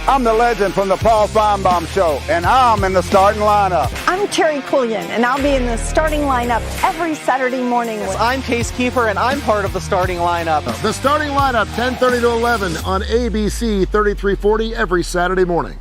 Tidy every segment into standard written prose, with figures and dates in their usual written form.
I'm the legend from the Paul Feinbaum Show, and I'm in the starting lineup. I'm Terry Quillian, and I'll be in the starting lineup every Saturday morning. I'm Keefer, and I'm part of the starting lineup. The starting lineup, 10:30 to 11 on ABC 3340 every Saturday morning.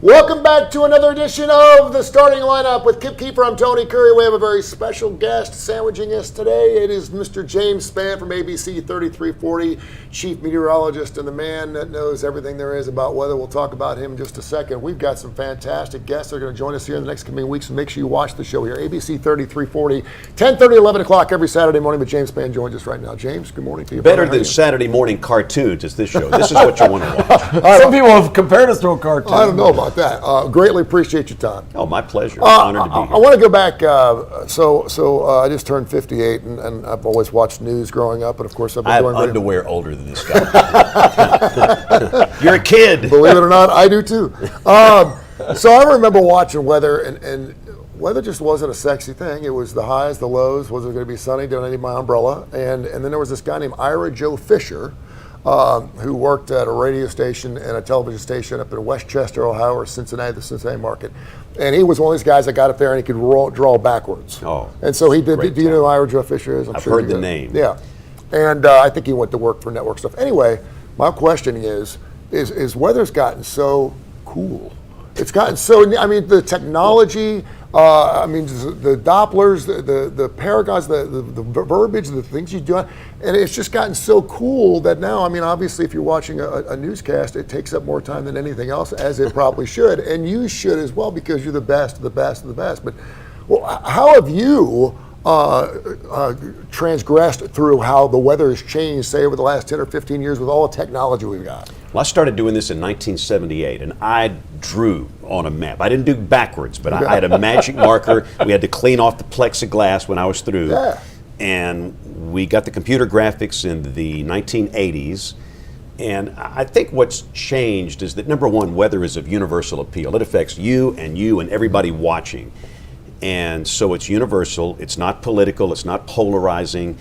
Welcome back to another edition of the starting lineup with Kip Keefer. I'm Tony Curry. We have a very special guest sandwiching us today. It is Mr. James Spann from ABC 3340, chief meteorologist and the man that knows everything there is about weather. We'll talk about him in just a second. We've got some fantastic guests that are going to join us here in the next coming weeks, so make sure you watch the show here. ABC 3340, 10:30, 11 o'clock every Saturday morning. But James Spann joins us right now. James, good morning to you. Better than Saturday morning cartoons is this show. This is what you want to watch. Some people have compared us to a cartoon. I don't know about that. Greatly appreciate your time. Oh, my pleasure. Honored to be here. I want to go back. I just turned 58, and I've always watched news growing up, and of course I have underwear older than this guy. You're a kid. Believe it or not, I do too. So I remember watching weather, and weather just wasn't a sexy thing. It was the highs, the lows. Was it going to be sunny? Did I need my umbrella? And then there was this guy named Ira Joe Fisher, who worked at a radio station and a television station up in Westchester, Ohio, or Cincinnati, the Cincinnati market. And he was one of these guys that got up there and he could draw backwards. Oh, and so he did. Do you know who Ira Joe Fisher is? I've heard the name. Yeah. And I think he went to work for network stuff. Anyway, my question is weather's gotten so cool. It's gotten so, I mean, the technology, the Dopplers, the Paragons, the verbiage, the things you do, and it's just gotten so cool that now, I mean, obviously if you're watching a newscast, it takes up more time than anything else, as it probably should, and you should as well, because you're the best of the best of the best. But how have you transgressed through how the weather has changed, say, over the last 10 or 15 years with all the technology we've got? Well, I started doing this in 1978, and I drew on a map. I didn't do backwards, but I had a magic marker. We had to clean off the plexiglass when I was through. Yeah. And we got the computer graphics in the 1980s. And I think what's changed is that, number one, weather is of universal appeal. It affects you and everybody watching. And so it's universal, it's not political, it's not polarizing,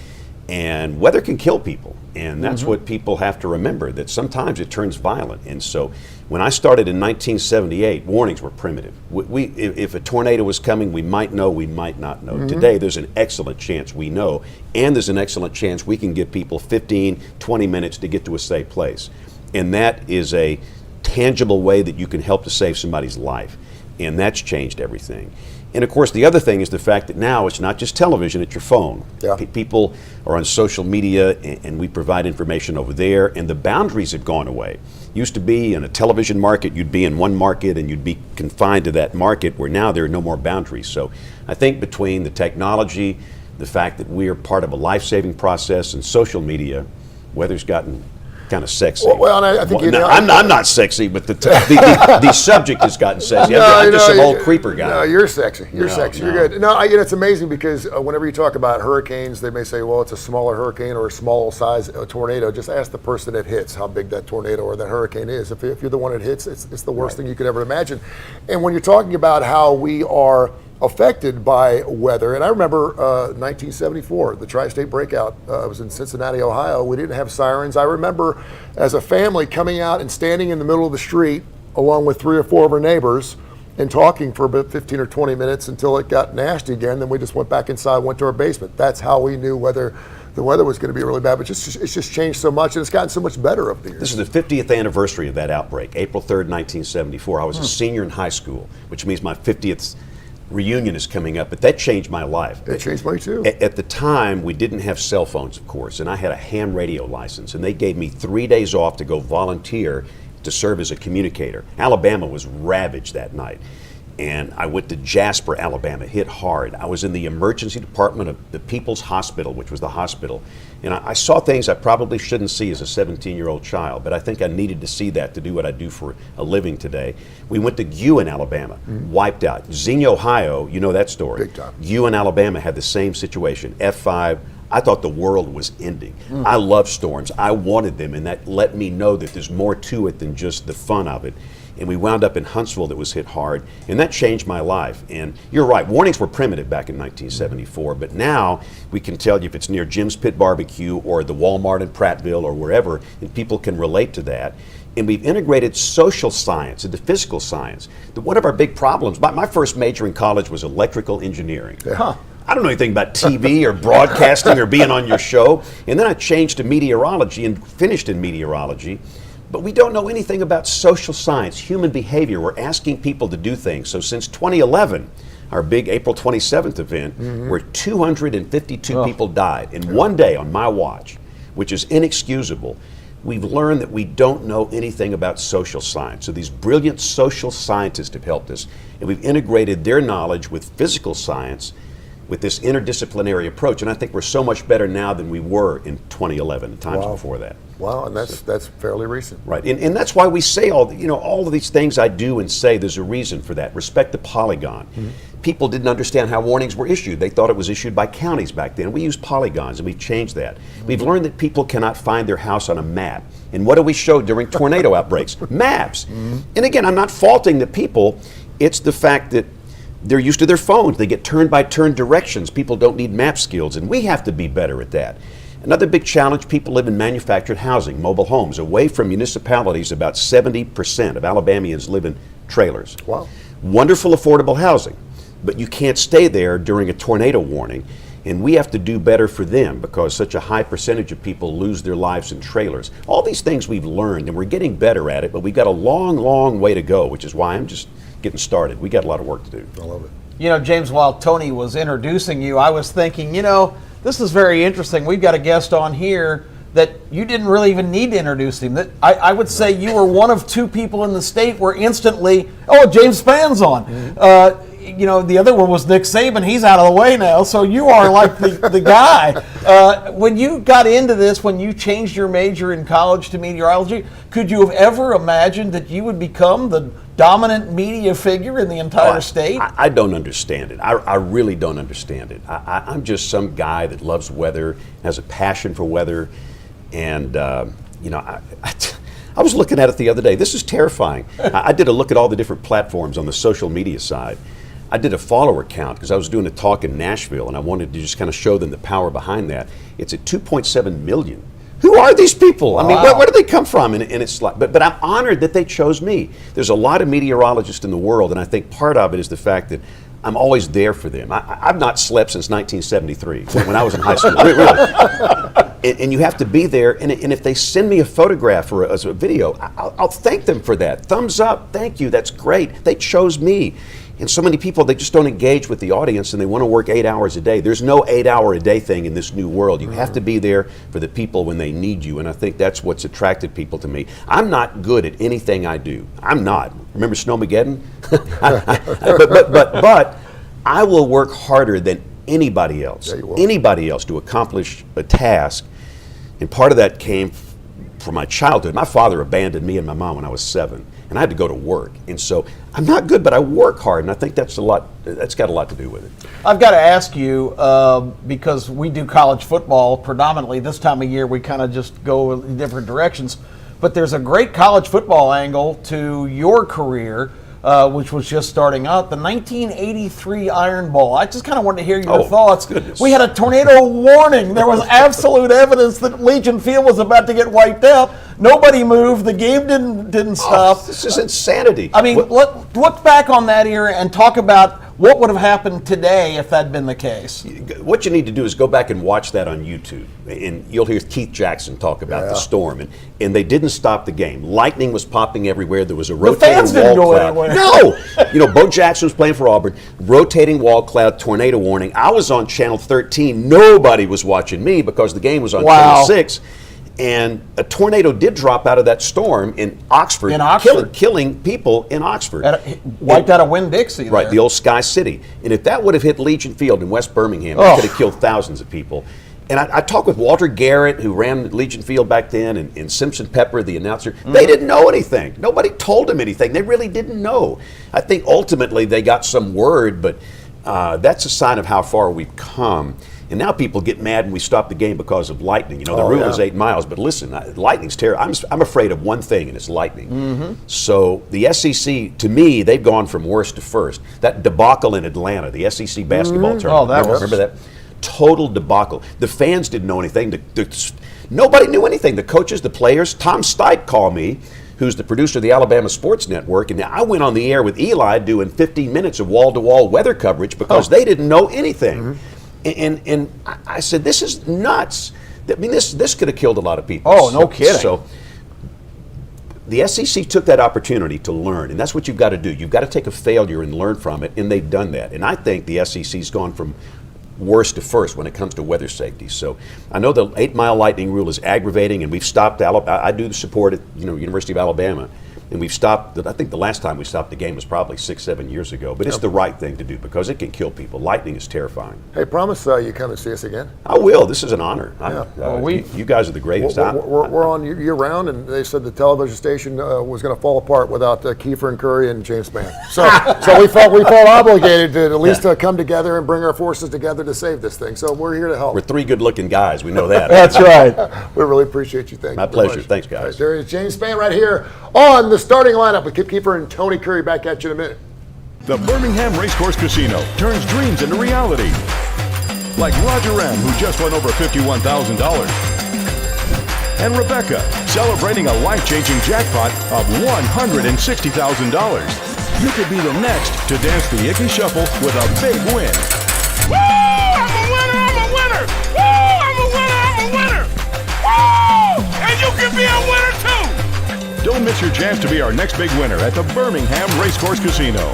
and weather can kill people. And that's what people have to remember, that sometimes it turns violent. And so when I started in 1978, warnings were primitive. If a tornado was coming, we might know, we might not know. Today, there's an excellent chance we know, and there's an excellent chance we can give people 15, 20 minutes to get to a safe place. And that is a tangible way that you can help to save somebody's life. And that's changed everything. And of course, the other thing is the fact that now it's not just television, it's your phone. Yeah. People are on social media, and we provide information over there, and the boundaries have gone away. Used to be in a television market, you'd be in one market and you'd be confined to that market, where now there are no more boundaries. So I think between the technology, the fact that we are part of a life-saving process, and social media, weather's gotten kind of sexy. Well, and I think I'm not sexy, but the subject has gotten sexy. I'm just some old creeper guy. No, you're sexy. You're sexy. No. You're good. No, it's amazing because whenever you talk about hurricanes, they may say, well, it's a smaller hurricane or a small size tornado. Just ask the person that hits how big that tornado or that hurricane is. If you're the one that hits, it's the worst thing you could ever imagine. And when you're talking about how we are affected by weather, and I remember 1974, the tri-state breakout was in Cincinnati, Ohio. We didn't have sirens. I remember as a family coming out and standing in the middle of the street along with 3 or 4 of our neighbors and talking for about 15 or 20 minutes until it got nasty again. Then we just went back inside, went to our basement. That's how we knew whether the weather was going to be really bad, but it's just changed so much, and it's gotten so much better over the years. This is the 50th anniversary of that outbreak, April 3rd, 1974. I was a senior in high school, which means my 50th reunion is coming up, but that changed my life. It changed mine too. At the time, we didn't have cell phones, of course, and I had a ham radio license, and they gave me 3 days off to go volunteer to serve as a communicator. Alabama was ravaged that night, and I went to Jasper, Alabama, hit hard. I was in the emergency department of the People's Hospital, which was the hospital, and I saw things I probably shouldn't see as a 17-year-old child, but I think I needed to see that to do what I do for a living today. We went to Ewan, Alabama, wiped out. Xenia, Ohio, you know that story. Big time. Ewan, Alabama had the same situation, F5. I thought the world was ending. I love storms. I wanted them, and that let me know that there's more to it than just the fun of it. And we wound up in Huntsville that was hit hard, and that changed my life. And you're right, warnings were primitive back in 1974, but now we can tell you if it's near Jim's Pit Barbecue or the Walmart in Prattville or wherever, and people can relate to that. and we've integrated social science into physical science. One of our big problems, my first major in college was electrical engineering. Huh. I don't know anything about TV or broadcasting or being on your show. And then I changed to meteorology and finished in meteorology. But we don't know anything about social science, human behavior. We're asking people to do things. So since 2011, our big April 27th event, where 252 people died in one day on my watch, which is inexcusable, we've learned that we don't know anything about social science. So these brilliant social scientists have helped us, and we've integrated their knowledge with physical science with this interdisciplinary approach. And I think we're so much better now than we were in 2011 and times before that. Wow, and that's fairly recent. Right, and that's why we say all of these things I do and say, there's a reason for that. Respect the polygon. People didn't understand how warnings were issued. They thought it was issued by counties back then. We used polygons, and we've changed that. We've learned that people cannot find their house on a map. And what do we show during tornado outbreaks? Maps. And again, I'm not faulting the people. It's the fact that they're used to their phones. They get turn-by-turn directions. People don't need map skills, and we have to be better at that. Another big challenge, people live in manufactured housing, mobile homes. Away from municipalities, about 70% of Alabamians live in trailers. Wow. Wonderful affordable housing, but you can't stay there during a tornado warning. And we have to do better for them because such a high percentage of people lose their lives in trailers. All these things we've learned, and we're getting better at it, but we've got a long, long way to go, which is why I'm just getting started. We got a lot of work to do. I love it. You know, James, while Tony was introducing you, I was thinking, this is very interesting. We've got a guest on here that you didn't really even need to introduce him. That I would say you were one of two people in the state where instantly, James Spann's on. The other one was Nick Saban. He's out of the way now, so you are like the guy. When you got into this, when you changed your major in college to meteorology, could you have ever imagined that you would become the dominant media figure in the entire state? I don't understand it. I really don't understand it. I'm just some guy that loves weather, has a passion for weather, and I was looking at it the other day. This is terrifying. I did a look at all the different platforms on the social media side. I did a follower count because I was doing a talk in Nashville, and I wanted to just kind of show them the power behind that. It's at 2.7 million. Who are these people? I mean, where do they come from? And it's like, but I'm honored that they chose me. There's a lot of meteorologists in the world, and I think part of it is the fact that I'm always there for them. I've not slept since 1973 when I was in high school. Really. And you have to be there. And if they send me a photograph or a video, I'll thank them for that. Thumbs up, thank you, that's great. They chose me. And so many people, they just don't engage with the audience, and they want to work 8 hours a day. There's no 8-hour-a-day thing in this new world. You have to be there for the people when they need you, and I think that's what's attracted people to me. I'm not good at anything I do. I'm not. Remember Snowmageddon? but I will work harder than anybody else. Yeah, you will. Anybody else to accomplish a task, and part of that came from my childhood. My father abandoned me and my mom when I was 7. And I had to go to work, and so I'm not good, but I work hard, and I think that's got a lot to do with it. I've got to ask you, because we do college football predominantly, this time of year we kind of just go in different directions, but there's a great college football angle to your career, which was just starting out, the 1983 Iron Bowl. I just kind of wanted to hear your thoughts. Goodness. We had a tornado warning. There was absolute evidence that Legion Field was about to get wiped out. Nobody moved. The game didn't stop. This is insanity. I mean, look back on that era and talk about what would have happened today if that had been the case. What you need to do is go back and watch that on YouTube, and you'll hear Keith Jackson talk about the storm, and they didn't stop the game. Lightning was popping everywhere. There was a rotating fans didn't wall go cloud. anywhere. No, Bo Jackson was playing for Auburn. Rotating wall cloud, tornado warning. I was on channel 13. Nobody was watching me because the game was on channel 6. And a tornado did drop out of that storm in Oxford, killing people in Oxford. Wiped out a Winn-Dixie. Right, the old Sky City. And if that would have hit Legion Field in West Birmingham, it could have killed thousands of people. And I talked with Walter Garrett, who ran Legion Field back then, and Simpson Pepper, the announcer. They didn't know anything. Nobody told them anything. They really didn't know. I think ultimately they got some word, but that's a sign of how far we've come. And now people get mad when we stop the game because of lightning. The rule is 8 miles, but listen, lightning's terrible. I'm afraid of one thing, and it's lightning. So the SEC, to me, they've gone from worst to first. That debacle in Atlanta, the SEC basketball tournament. Remember that? Total debacle. The fans didn't know anything. Nobody knew anything. The coaches, the players. Tom Stipe called me who's the producer of the Alabama Sports Network, and I went on the air with Eli doing 15 minutes of wall-to-wall weather coverage because they didn't know anything. And I said, this is nuts. I mean, this could have killed a lot of people. Oh, no kidding. So the SEC took that opportunity to learn, and that's what you've got to do. You've got to take a failure and learn from it, and they've done that. And I think the SEC's gone from worst to first when it comes to weather safety. So I know the 8-mile lightning rule is aggravating, and we've stopped. I do support it, University of Alabama. And we've stopped, I think the last time we stopped the game was probably 6-7 years ago. But it's the right thing to do because it can kill people. Lightning is terrifying. Hey, promise you come and see us again. I will. This is an honor. Yeah. You guys are the greatest. We're on year-round, and they said the television station was going to fall apart without Keefer and Curry and James Spann. So we felt obligated to at least come together and bring our forces together to save this thing. So we're here to help. We're 3 good-looking guys. We know that. That's right. We really appreciate you. Thank you. My pleasure. Thanks, guys. Right, there is James Spann right here on the starting lineup with Kip Keefer and Tony Curry. Back at you in a minute. The Birmingham Racecourse Casino turns dreams into reality. Like Roger M., who just won over $51,000. And Rebecca, celebrating a life-changing jackpot of $160,000. You could be the next to dance the Icky Shuffle with a big win. Woo! I'm a winner! I'm a winner! Woo! I'm a winner! I'm a winner! Woo! And you can be a winner too! Don't miss your chance to be our next big winner at the Birmingham Racecourse Casino.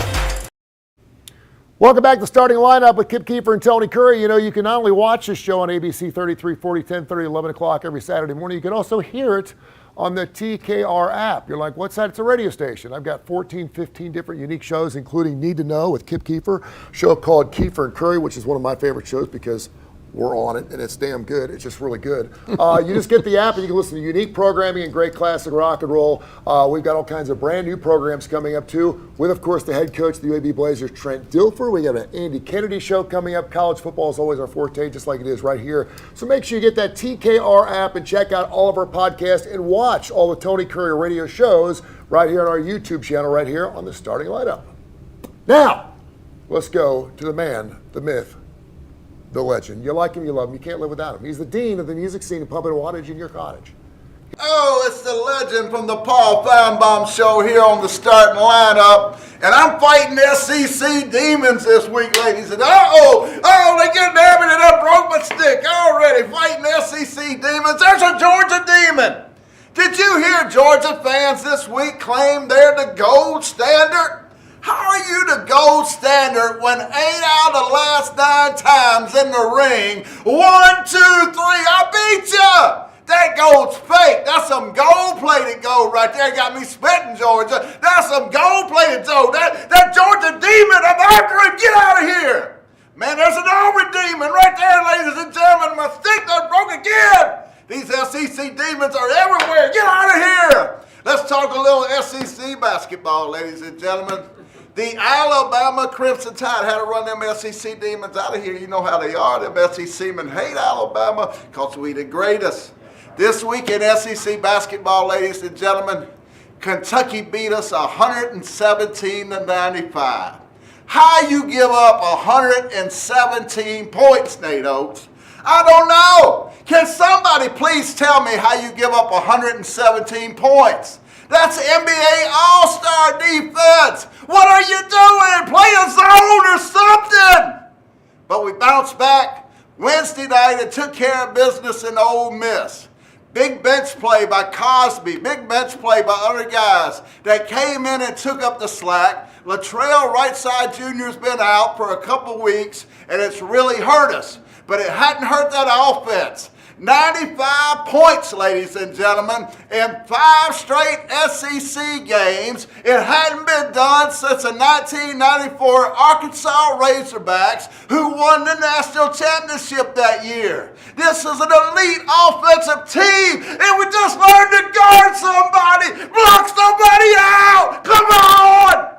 Welcome back to Starting Lineup with Kip Keefer and Tony Curry. You can not only watch this show on ABC 33, 40, 10, 30, 11 o'clock every Saturday morning, you can also hear it on the TKR app. You're like, what's that? It's a radio station. I've got 14, 15 different unique shows, including Need to Know with Kip Keefer, a show called Keefer and Curry, which is one of my favorite shows because we're on it, and it's damn good. It's just really good. You just get the app, and you can listen to unique programming and great classic rock and roll. We've got all kinds of brand new programs coming up, too, with, of course, the head coach of the UAB Blazers, Trent Dilfer. We got an Andy Kennedy show coming up. College football is always our forte, just like it is right here. So make sure you get that TKR app and check out all of our podcasts and watch all the Tony Curry radio shows right here on our YouTube channel right here on the Starting Lineup. Now, let's go to the man, the myth, the legend. You like him, you love him, you can't live without him. He's the dean of the music scene in Pumpkin Wattage in your cottage. Oh, it's the legend from the Paul Feinbaum Show here on the Starting Lineup. And I'm fighting SEC demons this week, ladies. And they get nabbing and I broke my stick already. Fighting SEC demons. There's a Georgia demon. Did you hear Georgia fans this week claim they're the gold standard? How are you the gold standard when 8 out of the last 9 times in the ring, 1, 2, 3, I beat you? That gold's fake. That's some gold-plated gold right there. Got me spitting, Georgia. That's some gold-plated gold. That Georgia demon, I'm after him. Get out of here. Man, there's an Auburn demon right there, ladies and gentlemen. My stick done broke again. These SEC demons are everywhere. Get out of here. Let's talk a little SEC basketball, ladies and gentlemen. The Alabama Crimson Tide had to run them SEC demons out of here. You know how they are. Them SEC men hate Alabama because we the greatest. This week in SEC basketball, ladies and gentlemen, Kentucky beat us 117-95. How you give up 117 points, Nate Oates? I don't know. Can somebody please tell me how you give up 117 points? That's NBA All-Star defense. What are you doing? Play a zone or something. But we bounced back Wednesday night and took care of business in Ole Miss. Big bench play by Cosby. Big bench play by other guys that came in and took up the slack. Latrell Whiteside Jr. has been out for a couple weeks, and it's really hurt us. But it hadn't hurt that offense. 95 points, ladies and gentlemen, in 5 straight SEC games. It hadn't been done since the 1994 Arkansas Razorbacks, who won the national championship that year. This is an elite offensive team, and we just learned to guard somebody, block somebody out. Come on!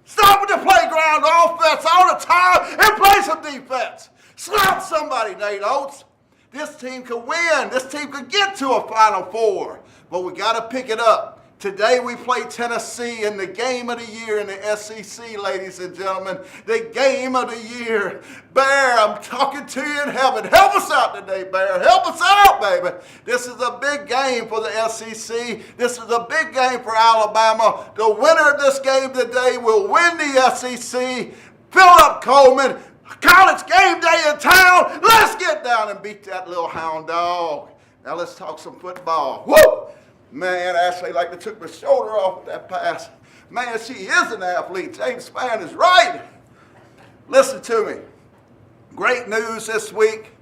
Stop with the playground offense all the time and play some defense. Slap somebody, Nate Oates. This team could win. This team could get to a Final Four. But we got to pick it up. Today we play Tennessee in the game of the year in the SEC, ladies and gentlemen. The game of the year. Bear, I'm talking to you in heaven. Help us out today, Bear. Help us out, baby. This is a big game for the SEC. This is a big game for Alabama. The winner of this game today will win the SEC. Philip Coleman, college game day in town. Let's get down and beat that little hound dog. Now let's talk some football. Woo! Man, Ashley like to took my shoulder off with that pass. Man, she is an athlete. James Spann is right. Listen to me. Great news this week.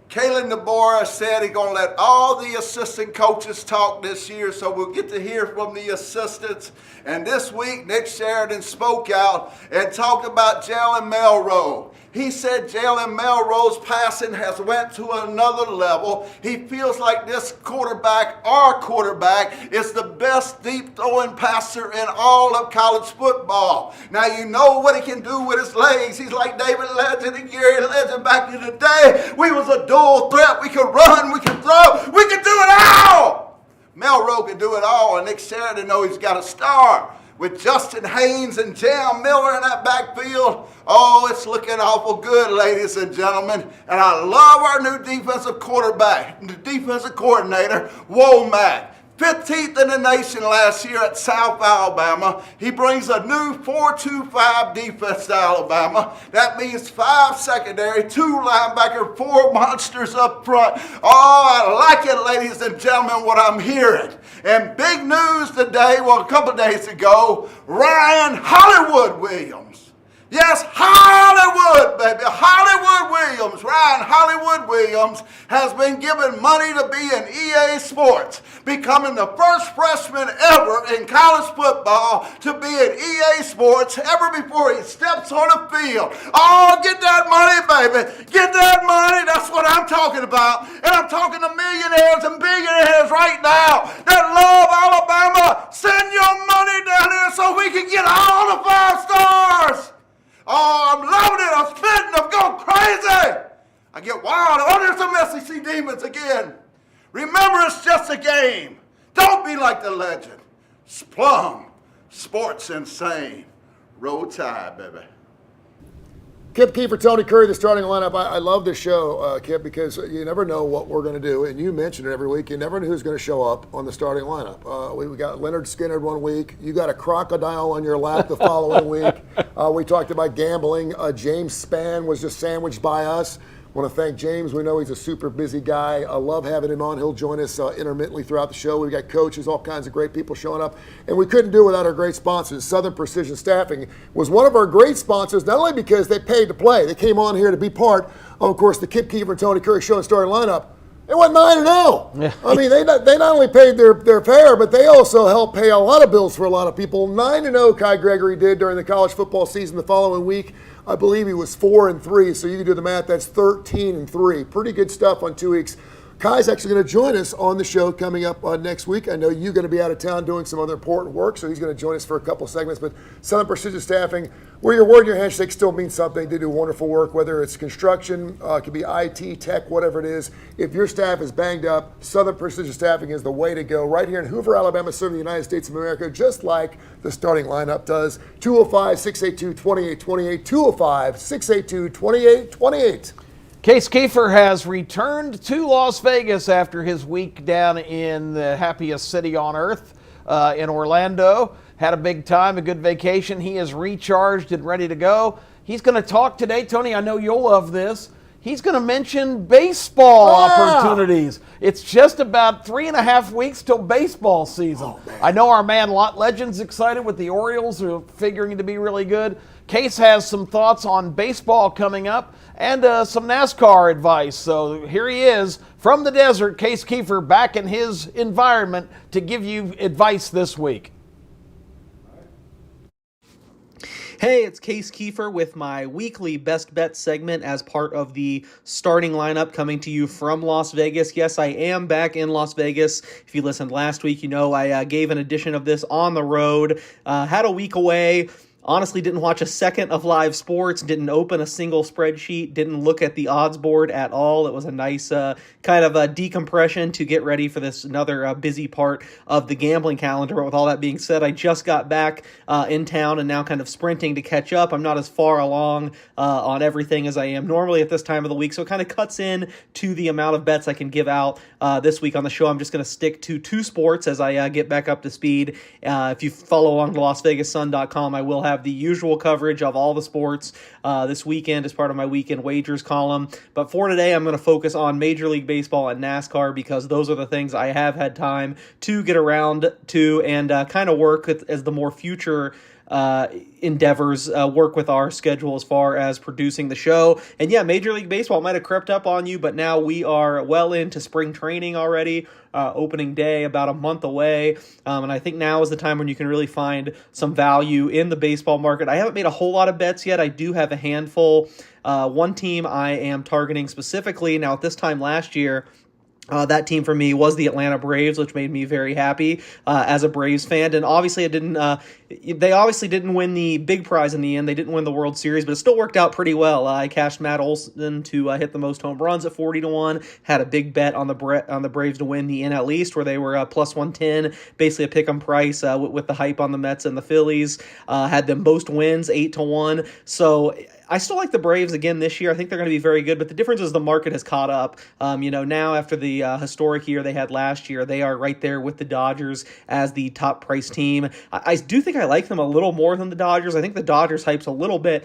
Kalen DeBoer said he's going to let all the assistant coaches talk this year, so we'll get to hear from the assistants. And this week, Nick Sheridan spoke out and talked about Jalen Melrose. He said Jalen Melrose's passing has went to another level. He feels like this quarterback, our quarterback, is the best deep throwing passer in all of college football. Now you know what he can do with his legs. He's like David Legend and Gary Legend back in the day. We was a dual threat. We could run, we could throw, we could do it all. Melrose can do it all, and Nick Sheridan knows he's got a star. With Justin Haynes and Jam Miller in that backfield, oh, it's looking awful good, ladies and gentlemen. And I love our new defensive quarterback, the defensive coordinator, Womack. 15th in the nation last year at South Alabama. He brings a new 4-2-5 defense to Alabama. That means 5 secondary, 2 linebacker, 4 monsters up front. Oh, I like it, ladies and gentlemen, what I'm hearing. And big news today, well, a couple days ago, Ryan Hollywood Williams. Yes, Hollywood, baby. Hollywood Williams, Ryan Hollywood Williams, has been given money to be in EA Sports, becoming the first freshman ever in college football to be in EA Sports ever before he steps on the field. Oh, get that money, baby. Get that money. That's what I'm talking about. And I'm talking to millionaires and billionaires right now that love Alabama. Send your money down here so we can get all the 5 stars. Oh, I'm loving it. I'm spitting. I'm going crazy. I get wild. Oh, there's some SEC demons again. Remember, it's just a game. Don't be like the legend. Splum. Sports insane. Roll Tide, baby. Kip Keefer, Tony Curry, the starting lineup. I love this show, Kip, because you never know what we're going to do. And you mention it every week. You never know who's going to show up on the starting lineup. We got Leonard Skinner one week. You got a crocodile on your lap the following week. We talked about gambling. James Spann was just sandwiched by us. I want to thank James. We know he's a super busy guy. I love having him on. He'll join us intermittently throughout the show. We've got coaches, all kinds of great people showing up. And we couldn't do it without our great sponsors. Southern Precision Staffing was one of our great sponsors, not only because they paid to play. They came on here to be part of course, the Kip Keefer and Tony Curry show and starting lineup. They went 9-0. Yeah. I mean, they not only paid their fare, but they also helped pay a lot of bills for a lot of people. 9-0 Kai Gregory did during the college football season the following week. I believe he was 4-3, so you can do the math. That's 13-3. Pretty good stuff on 2 weeks. Kai's actually going to join us on the show coming up next week. I know you're going to be out of town doing some other important work, so he's going to join us for a couple segments. But Southern Precision Staffing, where your word and your handshake still means something. They do wonderful work, whether it's construction, it could be IT, tech, whatever it is. If your staff is banged up, Southern Precision Staffing is the way to go. Right here in Hoover, Alabama, serving the United States of America, just like the starting lineup does. 205-682-2828, 205-682-2828. Case Keefer has returned to Las Vegas after his week down in the happiest city on earth in Orlando. Had a big time, a good vacation. He is recharged and ready to go. He's going to talk today. Tony, I know you'll love this. He's going to mention baseball opportunities. It's just about 3.5 weeks till baseball season. I know our man Lot Legend's excited with the Orioles are figuring to be really good. Case has some thoughts on baseball coming up and some NASCAR advice. So here he is from the desert, Case Keefer, back in his environment to give you advice this week. Hey, it's Case Keefer with my weekly Best Bet segment as part of the starting lineup coming to you from Las Vegas. Yes, I am back in Las Vegas. If you listened last week, you know I gave an edition of this on the road. Had a week away. honestly didn't watch a second of live sports, didn't open a single spreadsheet, didn't look at the odds board at all. It was a nice kind of a decompression to get ready for this another busy part of the gambling calendar. But with all that being said, I just got back in town and now kind of sprinting to catch up. I'm not as far along on everything as I am normally at this time of the week, so it kind of cuts in to the amount of bets I can give out this week on the show. I'm just going to stick to 2 sports as I get back up to speed. If you follow along to LasVegasSun.com, I will have the usual coverage of all the sports this weekend as part of my weekend wagers column. But for today, I'm going to focus on Major League Baseball and NASCAR because those are the things I have had time to get around to and kind of work with as the more future endeavors work with our schedule as far as producing the show. And yeah, Major League Baseball might have crept up on you, but now we are well into spring training already. Opening day about a month away, and I think now is the time when you can really find some value in the baseball market. I haven't made a whole lot of bets yet. I do have a handful. One team I am targeting specifically. Now, at this time last year, that team for me was the Atlanta Braves, which made me very happy as a Braves fan. And obviously, they obviously didn't win the big prize in the end. They didn't win the World Series, but it still worked out pretty well. I cashed Matt Olson to hit the most home runs at 40-1. Had a big bet on the Braves to win the NL East, where they were plus 110, basically a pick'em price with the hype on the Mets and the Phillies. Had them most wins 8-1. So I still like the Braves again this year. I think they're going to be very good, but the difference is the market has caught up. Now after the historic year they had last year, they are right there with the Dodgers as the top price team. I do think I like them a little more than the Dodgers. I think the Dodgers hype's a little bit,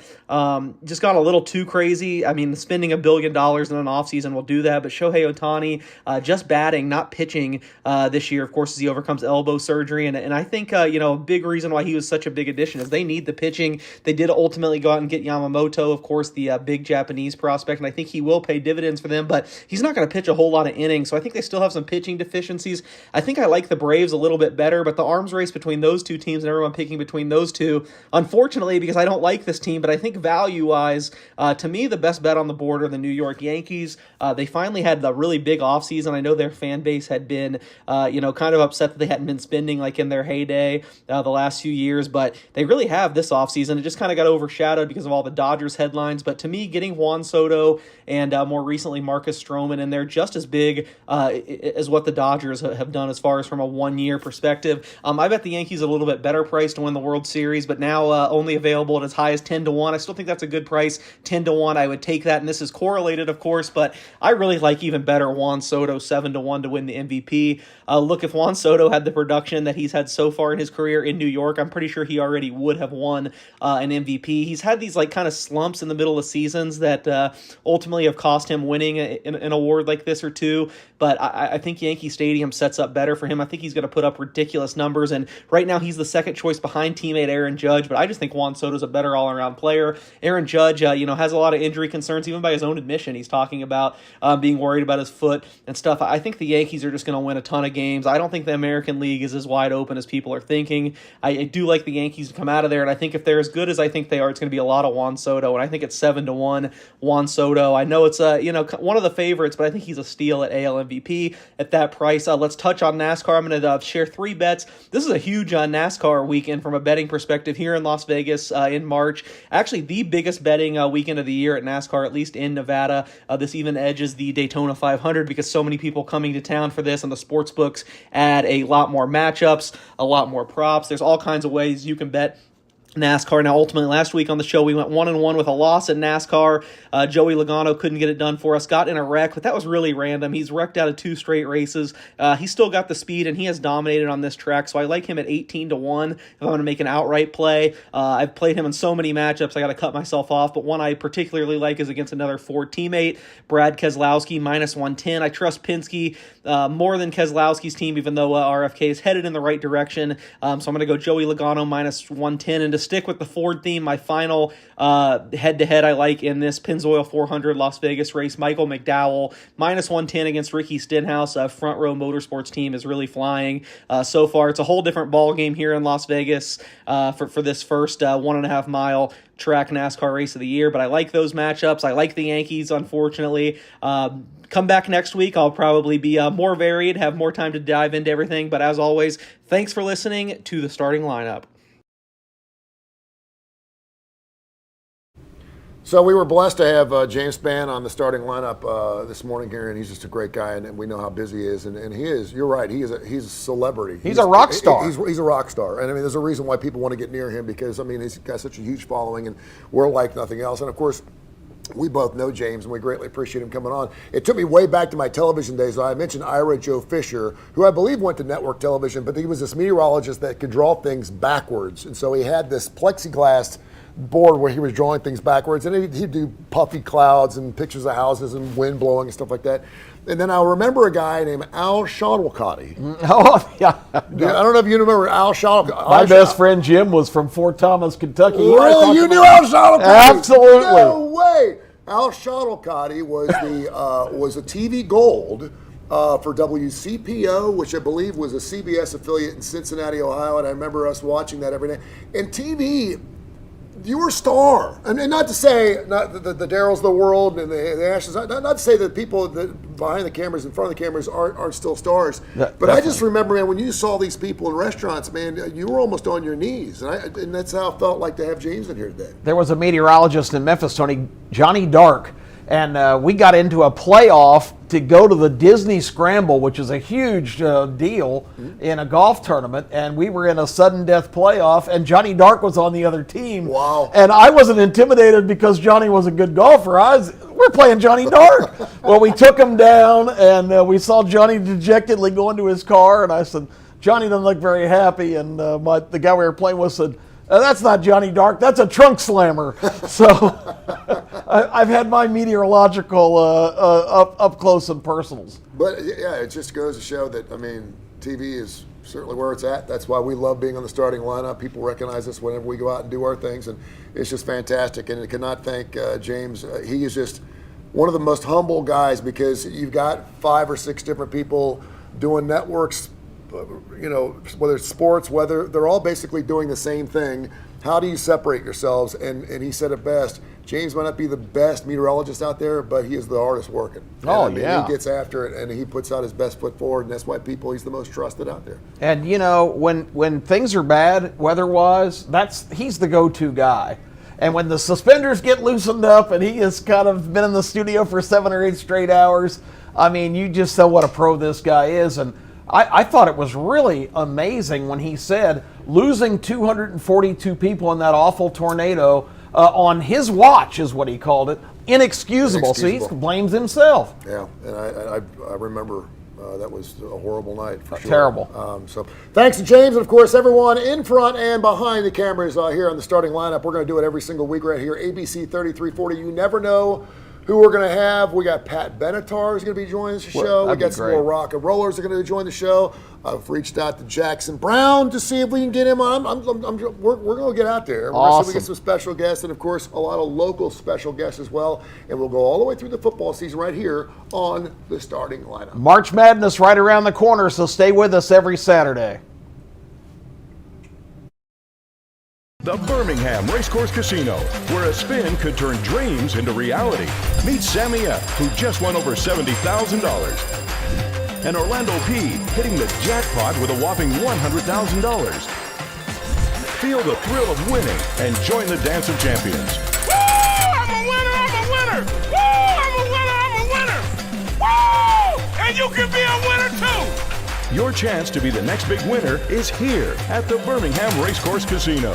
just got a little too crazy. I mean, spending $1 billion in an offseason will do that, but Shohei Ohtani just batting, not pitching this year, of course, as he overcomes elbow surgery. And I think, a big reason why he was such a big addition is they need the pitching. They did ultimately go out and get Yamamoto, of course, the big Japanese prospect, and I think he will pay dividends for them, but he's not going to pitch a whole lot of innings, so I think they still have some pitching deficiencies. I think I like the Braves a little bit better, but the arms race between those two teams and everyone picking between those two, unfortunately, because I don't like this team, but I think value-wise, to me, the best bet on the board are the New York Yankees. They finally had the really big offseason. I know their fan base had been, kind of upset that they hadn't been spending like in their heyday the last few years, but they really have this offseason. It just kind of got overshadowed because of all the Dodgers headlines, but to me, getting Juan Soto and more recently Marcus Stroman in there just as big as what the Dodgers have done as far as from a 1-year perspective. I bet the Yankees a little bit better price to win the World Series, but now only available at as high as 10-1. I still think that's a good price. 10-1, I would take that, and this is correlated, of course, but I really like even better Juan Soto 7-1 to win the MVP. Look, if Juan Soto had the production that he's had so far in his career in New York, I'm pretty sure he already would have won an MVP. He's had these kind of slumps in the middle of seasons that ultimately have cost him winning an award like this or two, but I think Yankee Stadium sets up better for him. I think he's going to put up ridiculous numbers, and right now he's the second choice behind teammate Aaron Judge, but I just think Juan Soto's a better all-around player. Aaron Judge, has a lot of injury concerns, even by his own admission. He's talking about being worried about his foot and stuff. I think the Yankees are just going to win a ton of games. I don't think the American League is as wide open as people are thinking. I do like the Yankees to come out of there, and I think if they're as good as I think they are, it's going to be a lot of Juan Soto, and I think it's 7-1 Juan Soto. I know it's one of the favorites, but I think he's a steal at AL MVP at that price. Let's touch on NASCAR. I'm going to share 3 bets. This is a huge NASCAR weekend from a betting perspective here in Las Vegas in March. Actually, the biggest betting weekend of the year at NASCAR, at least in Nevada. This even edges the Daytona 500 because so many people coming to town for this, and the sports books add a lot more matchups, a lot more props. There's all kinds of ways you can bet NASCAR. Now, ultimately, last week on the show, we went 1-1 with a loss at NASCAR. Joey Logano couldn't get it done for us, got in a wreck, but that was really random. He's wrecked out of 2 straight races. He's still got the speed, and he has dominated on this track, so I like him at 18-1 if I'm going to make an outright play. I've played him in so many matchups, I got to cut myself off, but one I particularly like is against another Ford teammate, Brad Keselowski, -110. I trust Penske more than Keselowski's team, even though RFK is headed in the right direction, so I'm going to go Joey Logano -110, and to stick with the Ford theme, my final head-to-head I like in this Pennzoil 400 Las Vegas race, Michael McDowell, -110 against Ricky Stenhouse. Front Row Motorsports team is really flying so far. It's a whole different ball game here in Las Vegas for this first 1.5 mile track NASCAR race of the year, but I like those matchups. I like the Yankees, unfortunately. Come back next week. I'll probably be more varied, have more time to dive into everything, but as always, thanks for listening to the starting lineup. So we were blessed to have James Spann on the starting lineup this morning here, and he's just a great guy, and we know how busy he is. And he is. You're right. He's a celebrity. He's a rock star. He's a rock star, and I mean, there's a reason why people want to get near him because I mean, he's got such a huge following, and we're like nothing else. And of course, we both know James, and we greatly appreciate him coming on. It took me way back to my television days. I mentioned Ira Joe Fisher, who I believe went to network television, but he was this meteorologist that could draw things backwards, and so he had this plexiglass board where he was drawing things backwards, and he'd do puffy clouds and pictures of houses and wind blowing and stuff like that. And then I remember a guy named Al Shottelcotty. Oh, yeah. I don't know if you remember Al Shottelcotty. My best friend Jim was from Fort Thomas, Kentucky. Really? You knew Al Shottelcotty? Absolutely. No way. Al Shottelcotty was was a TV gold for WCPO, which I believe was a CBS affiliate in Cincinnati, Ohio, and I remember us watching that every night. And TV, you were a star. And not to say not the Darryls of the world and the Ashes, not to say that people that behind the cameras, in front of the cameras aren't still stars. But I just remember, man, when you saw these people in restaurants, man, you were almost on your knees. And that's how it felt like to have James in here today. There was a meteorologist in Memphis, Tony, Johnny Dark, and we got into a playoff to go to the Disney Scramble, which is a huge deal in a golf tournament, and we were in a sudden death playoff, and Johnny Dark was on the other team. Wow. And I wasn't intimidated because Johnny was a good golfer. We're playing Johnny Dark. Well, we took him down, and we saw Johnny dejectedly go into his car, and I said, Johnny doesn't look very happy, and the guy we were playing with said, that's not Johnny Dark, that's a trunk slammer. So I've had my meteorological up close and personals. But yeah, it just goes to show that, I mean, TV is certainly where it's at. That's why we love being on the starting lineup. People recognize us whenever we go out and do our things, and it's just fantastic. And I cannot thank James. He is just one of the most humble guys because you've got 5 or 6 different people doing networks, you know, whether it's sports, whether they're all basically doing the same thing. How do you separate yourselves? And he said it best. James might not be the best meteorologist out there, but he is the hardest working. Oh, and, yeah. He gets after it, and he puts out his best foot forward, and that's why he's the most trusted out there. And, you know, when things are bad weather-wise, he's the go-to guy. And when the suspenders get loosened up and he has kind of been in the studio for 7 or 8 straight hours, I mean, you just know what a pro this guy is. And I thought it was really amazing when he said losing 242 people in that awful tornado on his watch is what he called it. Inexcusable. So he blames himself. Yeah, and I remember that was a horrible night for sure. Terrible. So thanks to James, and of course everyone in front and behind the cameras here on the starting lineup. We're going to do it every single week right here. ABC 3340. You never know who we're going to have. We got Pat Benatar who's going to be joining the show. We got some more rock and rollers that are going to join the show. I've reached out to Jackson Brown to see if we can get him on. We're going to get out there. We're going to get some special guests, and of course a lot of local special guests as well. And we'll go all the way through the football season right here on the starting lineup. March Madness right around the corner, so stay with us every Saturday. The Birmingham Racecourse Casino, where a spin could turn dreams into reality. Meet Sammy F., who just won over $70,000. And Orlando P., hitting the jackpot with a whopping $100,000. Feel the thrill of winning and join the Dance of Champions. Woo! I'm a winner! I'm a winner! Woo! I'm a winner! I'm a winner! Woo! And you can be a winner too! Your chance to be the next big winner is here at the Birmingham Racecourse Casino.